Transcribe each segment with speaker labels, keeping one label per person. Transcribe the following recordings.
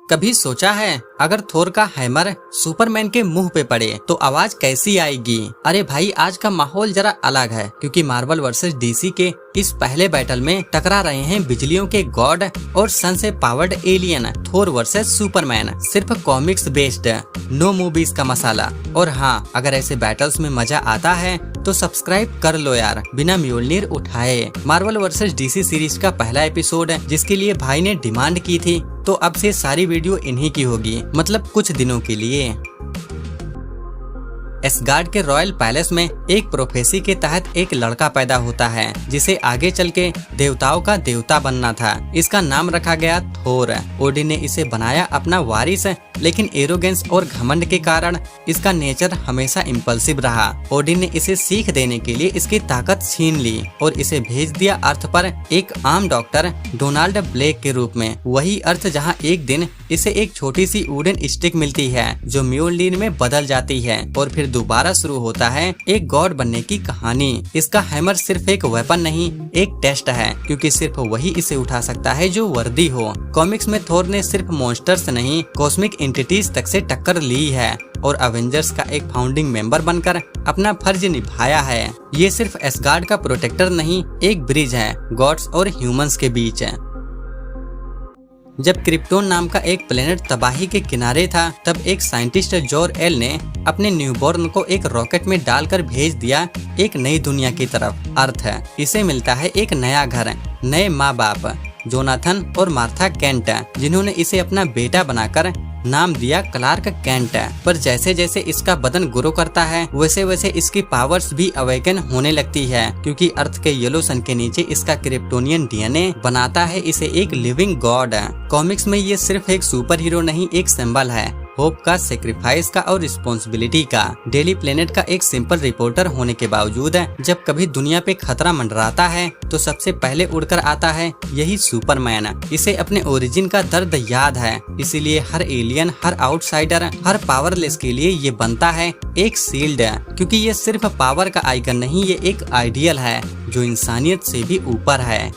Speaker 1: कभी सोचा है अगर थोर का हैमर सुपरमैन के मुंह पे पड़े तो आवाज कैसी आएगी? अरे भाई आज का माहौल जरा अलग है क्योंकि मार्वल वर्सेस डीसी के इस पहले बैटल में टकरा रहे हैं बिजलियों के गॉड और सन से पावर्ड एलियन थोर वर्सेस सुपरमैन। सिर्फ कॉमिक्स बेस्ड, नो मूवीज का मसाला। और हाँ, अगर ऐसे बैटल्स में मजा आता है तो सब्सक्राइब कर लो यार बिना म्योल्निर उठाए। मार्वल वर्सेस डीसी सीरीज का पहला एपिसोड जिसके लिए भाई ने डिमांड की थी, तो अब से सारी वीडियो इन्हीं की होगी, मतलब कुछ दिनों के लिए। एसगार्ड के रॉयल पैलेस में एक प्रोफेसी के तहत एक लड़का पैदा होता है जिसे आगे चल के देवताओं का देवता बनना था। इसका नाम रखा गया थोर। ओडिन ने इसे बनाया अपना वारिस, लेकिन एरोगेंस और घमंड के कारण इसका नेचर हमेशा इम्पल्सिव रहा। ओडिन ने इसे सीख देने के लिए इसकी ताकत छीन ली और इसे भेज दिया अर्थ पर एक आम डॉक्टर डोनाल्ड ब्लेक के रूप में। वही अर्थ जहां एक दिन इसे एक छोटी सी वुडन स्टिक मिलती है जो म्योल्निर में बदल जाती है और फिर दोबारा शुरू होता है एक गॉड बनने की कहानी। इसका हैमर सिर्फ एक वेपन नहीं, एक टेस्ट है, क्योंकि सिर्फ वही इसे उठा सकता है जो वर्दी हो। कॉमिक्स में थोर ने सिर्फ मॉन्स्टर्स नहीं, कॉस्मिक एंटिटीज तक से टक्कर ली है और अवेंजर्स का एक फाउंडिंग मेंबर बनकर अपना फर्ज निभाया है। ये सिर्फ एसगार्ड का प्रोटेक्टर नहीं, एक ब्रिज है गॉड्स और ह्यूमंस के बीच। जब क्रिप्टोन नाम का एक प्लेनेट तबाही के किनारे था, तब एक साइंटिस्ट जोर-एल ने अपने न्यूबॉर्न को एक रॉकेट में डालकर भेज दिया एक नई दुनिया की तरफ, अर्थ। इसे मिलता है एक नया घर, नए माँ बाप, जोनाथन और मार्था केंट, जिन्होंने इसे अपना बेटा बनाकर नाम दिया क्लार्क केंट। पर जैसे जैसे इसका बदन ग्रो करता है वैसे वैसे इसकी पावर्स भी अवेकन होने लगती है, क्योंकि अर्थ के येलो सन के नीचे इसका क्रिप्टोनियन डीएनए बनाता है इसे एक लिविंग गॉड। कॉमिक्स में ये सिर्फ एक सुपर हीरो नहीं, एक सिंबल है होप का, सेक्रीफाइस का और रिस्पॉन्सिबिलिटी का। डेली प्लेनेट का एक सिंपल रिपोर्टर होने के बावजूद जब कभी दुनिया पे खतरा मंडराता है तो सबसे पहले उड़कर आता है यही सुपरमैन। इसे अपने ओरिजिन का दर्द याद है, इसीलिए हर एलियन, हर आउटसाइडर, हर पावरलेस के लिए ये बनता है एक शील्ड, क्योंकि ये सिर्फ पावर का आइकन नहीं, ये एक आइडियल है जो इंसानियत से भी ऊपर है।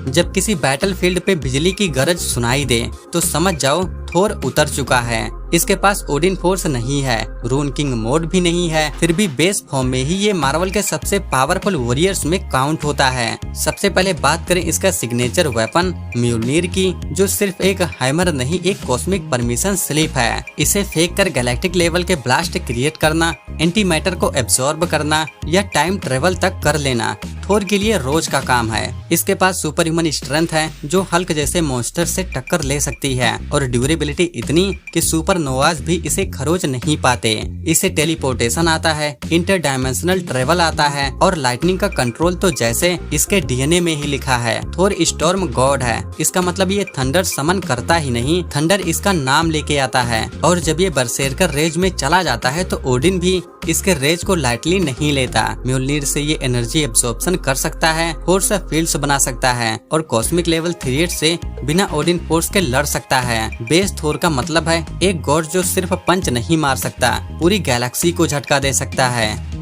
Speaker 1: जब किसी बैटलफील्ड पे बिजली की गरज सुनाई दे तो समझ जाओ थोर उतर चुका है। इसके पास ओडिन फोर्स नहीं है, रून किंग मोड भी नहीं है, फिर भी बेस फॉर्म में ही ये मार्वल के सबसे पावरफुल वॉरियर्स में काउंट होता है। सबसे पहले बात करें इसका सिग्नेचर वेपन म्योल्निर की, जो सिर्फ एक हैमर नहीं, एक कॉस्मिक परमिशन स्लिप है। इसे फेंक कर गैलेक्टिक लेवल के ब्लास्ट क्रिएट करना, एंटी मैटर को एब्जॉर्ब करना या टाइम ट्रेवल तक कर लेना थोर के लिए रोज का काम है। इसके पास सुपर ह्यूमन स्ट्रेंथ है जो हल्क जैसे मॉन्स्टर से टक्कर ले सकती है और ड्यूरेबिलिटी इतनी कि सुपर नोवाज भी इसे खरोच नहीं पाते। इसे टेलीपोर्टेशन आता है, इंटरडायमेंशनल ट्रेवल आता है और लाइटनिंग का कंट्रोल तो जैसे इसके डीएनए में ही लिखा है। थोर स्टॉर्म गॉड है, इसका मतलब ये थंडर समन करता ही नहीं, थंडर इसका नाम लेके आता है। और जब ये बरसेरकर रेज में चला जाता है तो ओडिन भी इसके रेज को लाइटली नहीं लेता। म्योल्निर से ये एनर्जी एब्सॉर्प्शन कर सकता है, फोर्स फील्ड्स बना सकता है और कॉस्मिक लेवल थ्रेट से बिना ओडिन फोर्स के लड़ सकता है। बेस थोर का मतलब है एक गॉड जो सिर्फ पंच नहीं मार सकता, पूरी गैलेक्सी को झटका दे सकता है।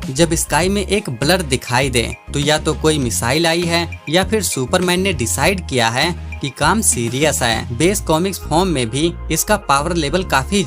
Speaker 1: जब स्काई में एक ब्लर दिखाई दे तो या तो कोई मिसाइल आई है या फिर सुपरमैन ने डिसाइड किया है कि काम सीरियस है। बेस कॉमिक्स फॉर्म में भी इसका पावर लेवल काफी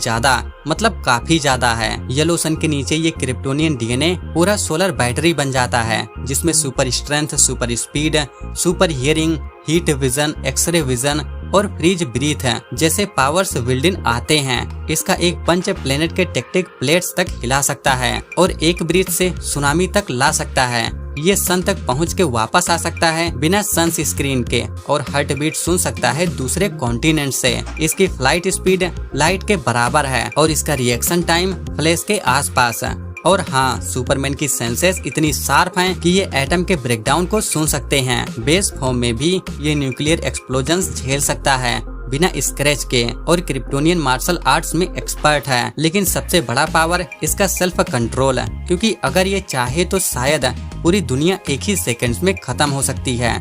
Speaker 1: ज्यादा है। येलो सन के नीचे ये क्रिप्टोनियन डीएनए पूरा सोलर बैटरी बन जाता है, जिसमें super strength, super speed, super hearing, heat vision, x ray vision और फ्रीज ब्रीथ है जैसे पावर्स बिल्ड इन आते हैं। इसका एक पंच प्लेनेट के टेक्टिक प्लेट्स तक हिला सकता है और एक ब्रीथ से सुनामी तक ला सकता है। ये सन तक पहुंच के वापस आ सकता है बिना सन स्क्रीन के और हार्ट बीट सुन सकता है दूसरे कॉन्टिनेंट से। इसकी फ्लाइट स्पीड लाइट के बराबर है और इसका रिएक्शन टाइम फ्लैश के आसपास है। और हाँ, सुपरमैन की सेंसेस इतनी शार्प हैं कि ये एटम के ब्रेकडाउन को सुन सकते हैं। बेस फॉर्म में भी ये न्यूक्लियर एक्सप्लोजन्स झेल सकता है बिना स्क्रैच के और क्रिप्टोनियन मार्शल आर्ट्स में एक्सपर्ट है। लेकिन सबसे बड़ा पावर इसका सेल्फ कंट्रोल है, क्योंकि अगर ये चाहे तो शायद पूरी दुनिया एक ही सेकंड्स में खत्म हो सकती है।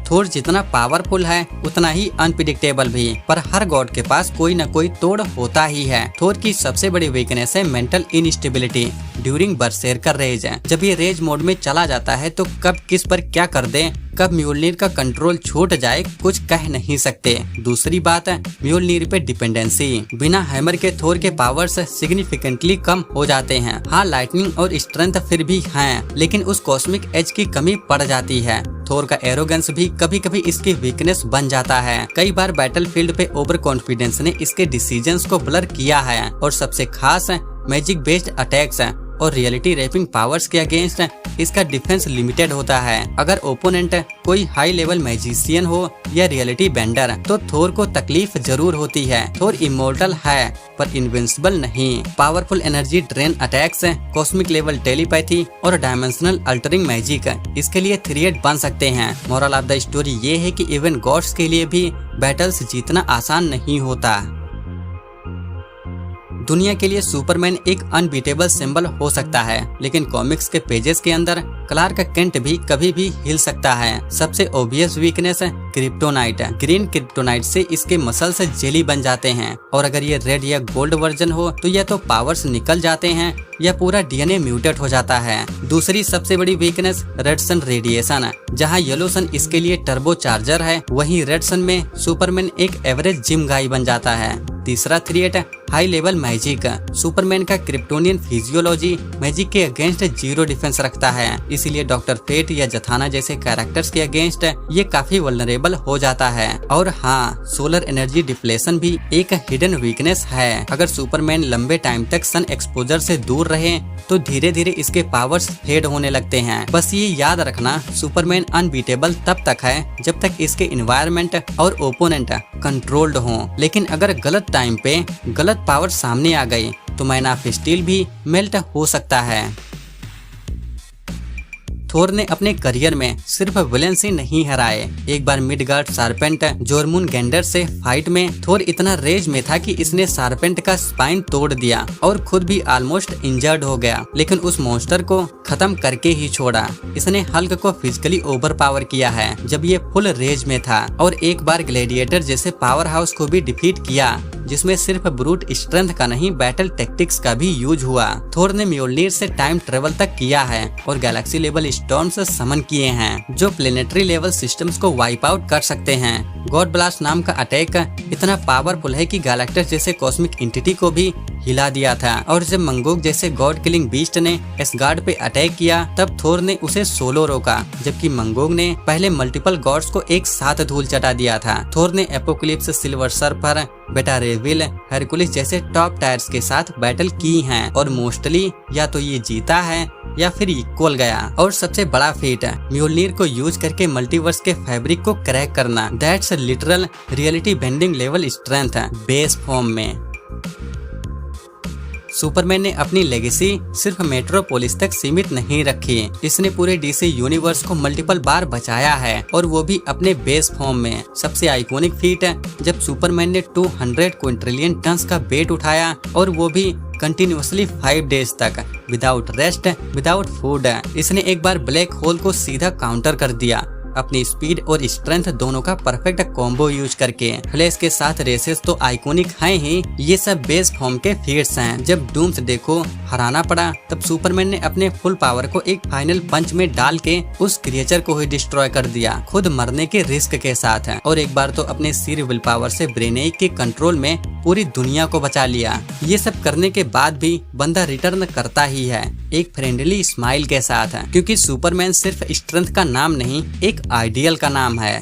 Speaker 1: थोर जितना पावरफुल है उतना ही अनप्रिडिक्टेबल भी, पर हर गॉड के पास कोई न कोई तोड़ होता ही है। थोर की सबसे बड़ी वीकनेस है mental instability. During berserker rage. जब ये रेज मोड में चला जाता है तो कब किस पर क्या कर दे, कब म्योल्निर का कंट्रोल छूट जाए, कुछ कह नहीं सकते। दूसरी बात है म्योल्निर पे डिपेंडेंसी। बिना हैमर के थोर के पावर्स सिग्निफिकेंटली कम हो जाते हैं। हाँ, लाइटनिंग और स्ट्रेंथ फिर भी हैं, लेकिन उस कॉस्मिक एज की कमी पड़ जाती है। थोर का एरोगेंस भी कभी कभी इसकी वीकनेस बन जाता है। कई बार बैटलफील्ड पे ओवर कॉन्फिडेंस ने इसके डिसीजंस को ब्लर किया है। और सबसे खास मैजिक बेस्ड अटैक्स और रियलिटी रैपिंग पावर्स के अगेंस्ट इसका डिफेंस लिमिटेड होता है। अगर ओपोनेंट कोई हाई लेवल मैजिशियन हो या रियलिटी बेंडर तो थोर को तकलीफ जरूर होती है। थोर इमोर्टल है पर इनविंसिबल नहीं। Powerful energy drain attacks, cosmic level telepathy और डायमेंशनल अल्टरिंग मैजिक इसके लिए थ्रेट बन सकते हैं। मोरल ऑफ द स्टोरी ये है कि इवन गॉड्स के लिए भी बैटल्स जीतना आसान नहीं होता। दुनिया के लिए सुपरमैन एक अनबीटेबल सिंबल हो सकता है, लेकिन कॉमिक्स के पेजेस के अंदर क्लार्क केंट भी कभी भी हिल सकता है। सबसे obvious weakness kryptonite. Green kryptonite से इसके मसल्स जेली बन जाते हैं, और अगर ये रेड या गोल्ड वर्जन हो तो या तो पावर्स निकल जाते हैं या पूरा डीएनए म्यूटेट हो जाता है। दूसरी सबसे बड़ी वीकनेस रेड सन रेडिएशन। जहाँ येलो सन इसके लिए टर्बो चार्जर है, वहीं रेड सन में सुपरमैन एक एवरेज जिम गाई बन जाता है। तीसरा threat high level magic. Superman का क्रिप्टोनियन फिजियोलॉजी मैजिक के अगेंस्ट जीरो डिफेंस रखता है, इसीलिए डॉक्टर फेट या जथाना जैसे कैरेक्टर्स के अगेंस्ट ये काफी वल्नरेबल हो जाता है। और हाँ, सोलर एनर्जी डिफ्लेशन भी एक हिडन वीकनेस है। अगर सुपरमैन लंबे टाइम तक सन एक्सपोजर से दूर रहे तो धीरे धीरे इसके पावर्स फेड होने लगते हैं। बस ये याद रखना, सुपरमैन अनबीटेबल तब तक है जब तक इसके एनवायरनमेंट और ओपोनेंट कंट्रोल्ड हों। लेकिन अगर गलत टाइम पे गलत पावर सामने आ गई तो मैन ऑफ स्टील भी मेल्ट हो सकता है। थोर ने अपने करियर में सिर्फ विलेंस ही नहीं हराए। एक बार मिडगार्ड सार्पेंट जोरमुनगेंडर से फाइट में थोर इतना रेज में था कि इसने सार्पेंट का स्पाइन तोड़ दिया और खुद भी ऑलमोस्ट इंजर्ड हो गया, लेकिन उस मॉन्स्टर को खत्म करके ही छोड़ा। इसने हल्क को फिजिकली ओवर पावर किया है जब ये फुल रेज में था, और एक बार ग्लैडिएटर जैसे पावर हाउस को भी डिफीट किया, जिसमें सिर्फ ब्रूट स्ट्रेंथ का नहीं बैटल टैक्टिक्स का भी यूज हुआ। थोर ने म्योल्निर से टाइम ट्रेवल तक किया है और गैलेक्सी लेवल स्टॉर्म्स समन किए हैं जो प्लेनेटरी लेवल सिस्टम्स को वाइप आउट कर सकते हैं। गॉड ब्लास्ट नाम का अटैक इतना पावरफुल है कि गैलेक्टस जैसे कॉस्मिक एंटिटी को भी हिला दिया था, और जब मंगोक जैसे गॉड किलिंग बीस्ट ने एसगार्ड पे अटैक किया तब थोर ने उसे सोलो रोका, जबकि मंगोक ने पहले मल्टीपल गॉड्स को एक साथ धूल चटा दिया था। थोर ने एपोक्लिप्स, सिल्वर सर्फर, बेटा रेविल, हरकुलिस जैसे टॉप टायर्स के साथ बैटल की हैं, और मोस्टली या तो ये जीता है या फिर इक्वल गया। और सबसे बड़ा फीट म्योल्निर को यूज करके मल्टीवर्स के फैब्रिक को क्रैक करना। That's literal reality bending level strength base form में। सुपरमैन ने अपनी लेगेसी सिर्फ मेट्रोपोलिस तक सीमित नहीं रखी, इसने पूरे डीसी यूनिवर्स को मल्टीपल बार बचाया है, और वो भी अपने बेस फॉर्म में। सबसे आइकॉनिक फीट जब सुपरमैन ने 200 क्विंट्रिलियन टन्स का वेट उठाया, और वो भी कंटिन्यूअसली 5 डेज तक, विदाउट रेस्ट, विदाउट फूड। इसने एक बार ब्लैक होल को सीधा काउंटर कर दिया अपनी स्पीड और स्ट्रेंथ दोनों का परफेक्ट कॉम्बो यूज करके। फ्लैश के साथ रेसेस तो आइकॉनिक हैं ही, ये सब बेस फॉर्म के फीट्स हैं। जब डूम्सडे को हराना पड़ा तब सुपरमैन ने अपने फुल पावर को एक फाइनल पंच में डाल के उस क्रिएचर को ही डिस्ट्रॉय कर दिया, खुद मरने के रिस्क के साथ। और एक बार तो अपने सीर विल पावर से ब्रेनेक के कंट्रोल में पूरी दुनिया को बचा लिया। ये सब करने के बाद भी बंदा रिटर्न करता ही है, एक फ्रेंडली स्माइल के साथ, क्योंकि सुपरमैन सिर्फ स्ट्रेंथ का नाम नहीं, एक आइडियल का नाम है।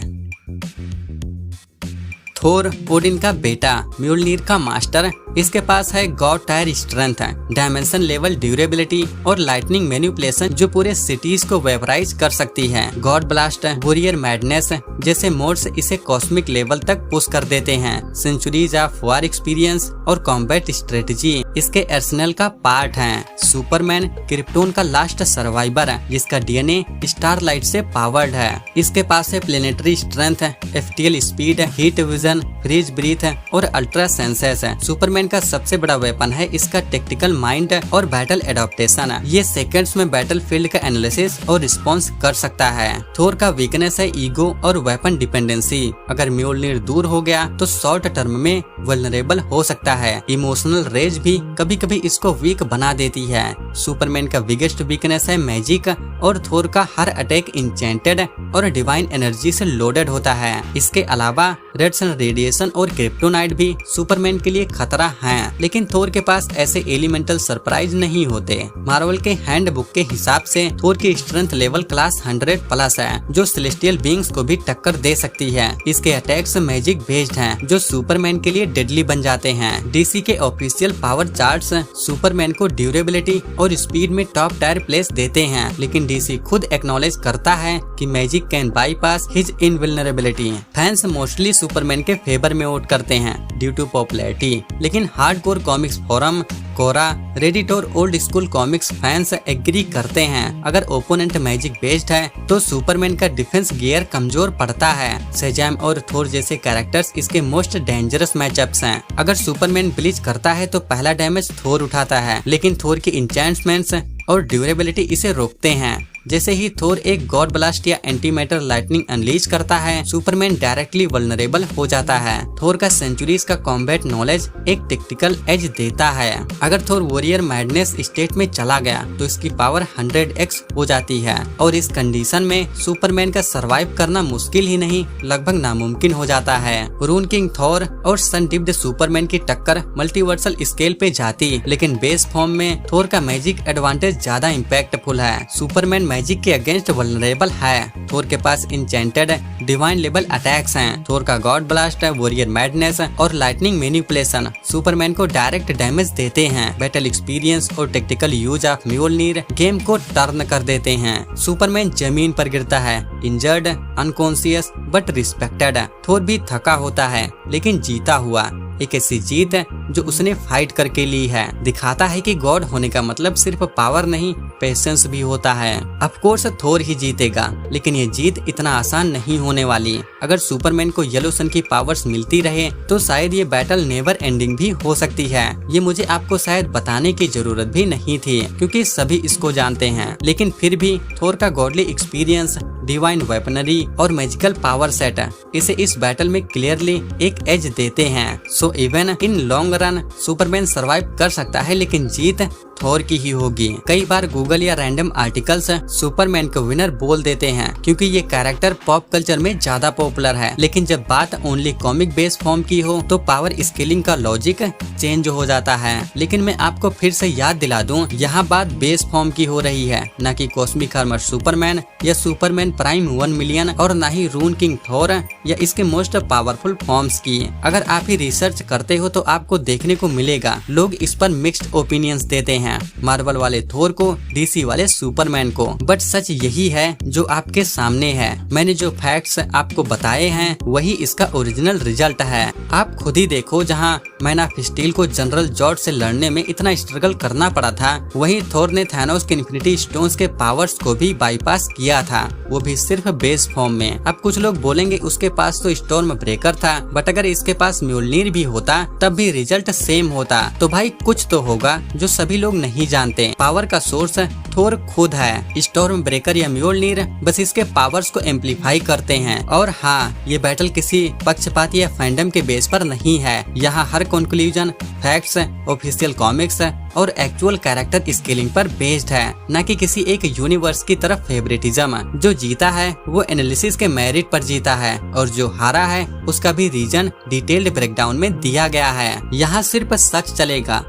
Speaker 1: थोर ओडिन का बेटा, म्योल्निर का मास्टर। इसके पास है god tier strength, dimension level durability और लाइटनिंग मैनिपुलेशन जो पूरे सिटीज को वेपराइज कर सकती है। गॉड ब्लास्ट, वॉरियर मैडनेस जैसे मोड्स इसे कॉस्मिक लेवल तक पुश कर देते हैं। सेंचुरीज ऑफ वॉर एक्सपीरियंस और कॉम्बैट स्ट्रेटजी इसके आर्सेनल का पार्ट हैं। सुपरमैन क्रिप्टोन का लास्ट सर्वाइवर जिसका डीएनए स्टारलाइट से पावर्ड है। इसके पास है planetary strength, FTL speed, heat vision, freeze breath और अल्ट्रा सेंसेस। सुपरमैन सुपरमैन का सबसे बड़ा वेपन है इसका टेक्टिकल माइंड और बैटल एडॉप्टेशन। ये सेकंड्स में बैटल फील्ड का एनालिसिस और रिस्पॉन्स कर सकता है। थोर का वीकनेस है ईगो और वेपन डिपेंडेंसी। अगर म्योल्निर दूर हो गया तो शॉर्ट टर्म में वल्नरेबल हो सकता है। इमोशनल रेज भी कभी कभी इसको वीक बना देती है। सुपरमैन का बिगेस्ट वीकनेस है मैजिक और थोर का हर अटैक इंचेंटेड और डिवाइन एनर्जी से लोडेड होता है। इसके अलावा रेड सन रेडिएशन और क्रिप्टोनाइट भी सुपरमैन के लिए खतरा हैं, लेकिन थोर के पास ऐसे एलिमेंटल सरप्राइज नहीं होते। मार्वल के हैंडबुक के हिसाब से थोर की स्ट्रेंथ लेवल क्लास 100+ है, जो सेलेस्टियल बीइंग्स को भी टक्कर दे सकती है। इसके अटैक्स मैजिक बेस्ड हैं, जो सुपरमैन के लिए डेडली बन जाते हैं। डीसी के ऑफिशियल पावर चार्ट्स सुपरमैन को ड्यूरेबिलिटी और स्पीड में टॉप टायर प्लेस देते हैं, लेकिन डीसी खुद एक्नॉलेज करता है कि magic can bypass his invulnerability. Fans mostly Superman के फेवर में वोट करते हैं ड्यू टू पॉपुलैरिटी, लेकिन hardcore comics forum, Quora, Reddit और old school comics fans agree करते हैं अगर ओपोनेंट मैजिक बेस्ड है तो सुपरमैन का डिफेंस गियर कमजोर पड़ता है। शेज़ैम और थोर जैसे कैरेक्टर्स इसके मोस्ट डेंजरस मैचअप्स हैं। अगर सुपरमैन ब्लीच करता है तो पहला डैमेज थोर उठाता है, लेकिन थोर की इंचेंटमेंट्स और ड्यूरेबिलिटी इसे रोकते हैं। जैसे ही थोर एक गॉड ब्लास्ट या एंटी मैटर लाइटनिंग अनलीज करता है, सुपरमैन डायरेक्टली वल्नरेबल हो जाता है। थोर का सेंचुरीज का कॉम्बैट नॉलेज एक टेक्टिकल एज देता है। अगर थोर वॉरियर मैडनेस स्टेट में चला गया तो इसकी पावर 100x हो जाती है, और इस कंडीशन में सुपरमैन का सरवाइव करना मुश्किल ही नहीं लगभग नामुमकिन हो जाता है। रून किंग थोर और सन डिप्ड सुपरमैन की टक्कर मल्टीवर्सल स्केल पे जाती, लेकिन बेस फॉर्म में थोर का मैजिक एडवांटेज ज्यादा इम्पैक्टफुल है। सुपरमैन मैजिक के अगेंस्ट वल्नरेबल है। थोर के पास इंचेंटेड डिवाइन लेवल अटैक्स हैं। थोर का गॉड ब्लास्ट, वॉरियर मैडनेस और लाइटनिंग मैनिपुलेशन सुपरमैन को डायरेक्ट डैमेज देते हैं। बैटल एक्सपीरियंस और टेक्टिकल यूज ऑफ म्योल्निर गेम को टर्न कर देते हैं। सुपरमैन जमीन पर गिरता है, इंजर्ड, अनकॉन्शियस बट रिस्पेक्टेड। थोर भी थका होता है लेकिन जीता हुआ। एक ऐसी जीत है जो उसने फाइट करके ली है। दिखाता है कि गॉड होने का मतलब सिर्फ पावर नहीं, पेशेंस भी होता है। ऑफ कोर्स थोर ही जीतेगा, लेकिन ये जीत इतना आसान नहीं होने वाली। अगर सुपरमैन को येलो सन की पावर्स मिलती रहे तो शायद ये बैटल नेवर एंडिंग भी हो सकती है। ये मुझे आपको शायद बताने की जरूरत भी नहीं थी, क्योंकि सभी इसको जानते हैं। लेकिन फिर भी थोर का गॉडली एक्सपीरियंस, डिवाइन वेपनरी और मैजिकल पावर सेट इसे इस बैटल में क्लियरली एक एज देते हैं। So even in long run Superman survive कर सकता है, लेकिन जीत थोर की ही होगी। कई बार गूगल या रैंडम आर्टिकल्स सुपरमैन को विनर बोल देते हैं, क्योंकि ये कैरेक्टर पॉप कल्चर में ज्यादा पॉपुलर है। लेकिन जब बात ओनली कॉमिक बेस फॉर्म की हो तो पावर स्केलिंग का लॉजिक चेंज हो जाता है। लेकिन मैं आपको फिर से याद दिला दूं, यहाँ बात बेस फॉर्म की हो रही है, न कि कॉस्मिक आर्मर सुपरमैन या सुपरमैन प्राइम 1 मिलियन, और न ही रून किंग थोर या इसके मोस्ट पावरफुल फॉर्म्स की। अगर आप ही रिसर्च करते हो तो आपको देखने को मिलेगा लोग इस पर मिक्स्ड ओपिनियंस देते हैं। मार्वल वाले थोर को, डीसी वाले सुपरमैन को, बट सच यही है जो आपके सामने है। मैंने जो फैक्ट्स आपको बताए हैं वही इसका ओरिजिनल रिजल्ट है। आप खुद ही देखो, जहां मैन ऑफ स्टील को जनरल जॉर्ड से लड़ने में इतना स्ट्रगल करना पड़ा था, वहीं थोर ने थैनोस के इन्फिनिटी स्टोन्स के पावर्स को भी बाईपास किया था, वो भी सिर्फ बेस फॉर्म में। अब कुछ लोग बोलेंगे उसके पास तो स्टॉर्म ब्रेकर था, बट अगर इसके पास म्योल्निर भी होता तब भी रिजल्ट सेम होता। तो भाई कुछ तो होगा जो सभी लोग नहीं जानते। पावर का सोर्स थोर खुद है। स्टॉर्म ब्रेकर या म्योल्निर बस इसके पावर्स को एम्पलीफाई करते हैं। और हाँ, ये बैटल किसी पक्षपात या फैंडम के बेस पर नहीं है। यहाँ हर कंक्लूजन फैक्ट्स, ऑफिशियल कॉमिक्स और एक्चुअल कैरेक्टर स्केलिंग पर बेस्ड है, न कि किसी एक यूनिवर्स की तरफ फेवरेटिज्म। जो जीता है वो एनालिसिस के मेरिट पर जीता है, और जो हारा है उसका भी रीजन डिटेल्ड ब्रेकडाउन में दिया गया है। यहाँ सिर्फ सच चलेगा।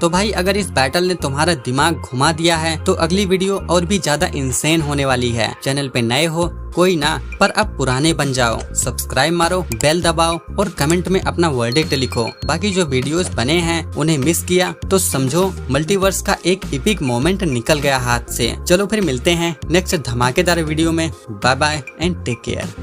Speaker 1: तो भाई, अगर इस बैटल ने तुम्हारा दिमाग घुमा दिया है तो अगली वीडियो और भी ज्यादा इंसेन होने वाली है। चैनल पे नए हो कोई ना, पर अब पुराने बन जाओ। सब्सक्राइब मारो, बेल दबाओ और कमेंट में अपना वर्डिक्ट लिखो। बाकी जो वीडियोस बने हैं उन्हें मिस किया तो समझो मल्टीवर्स का एक एपिक मोमेंट निकल गया हाथ से। चलो फिर मिलते हैं नेक्स्ट धमाकेदार वीडियो में। Bye bye and take care.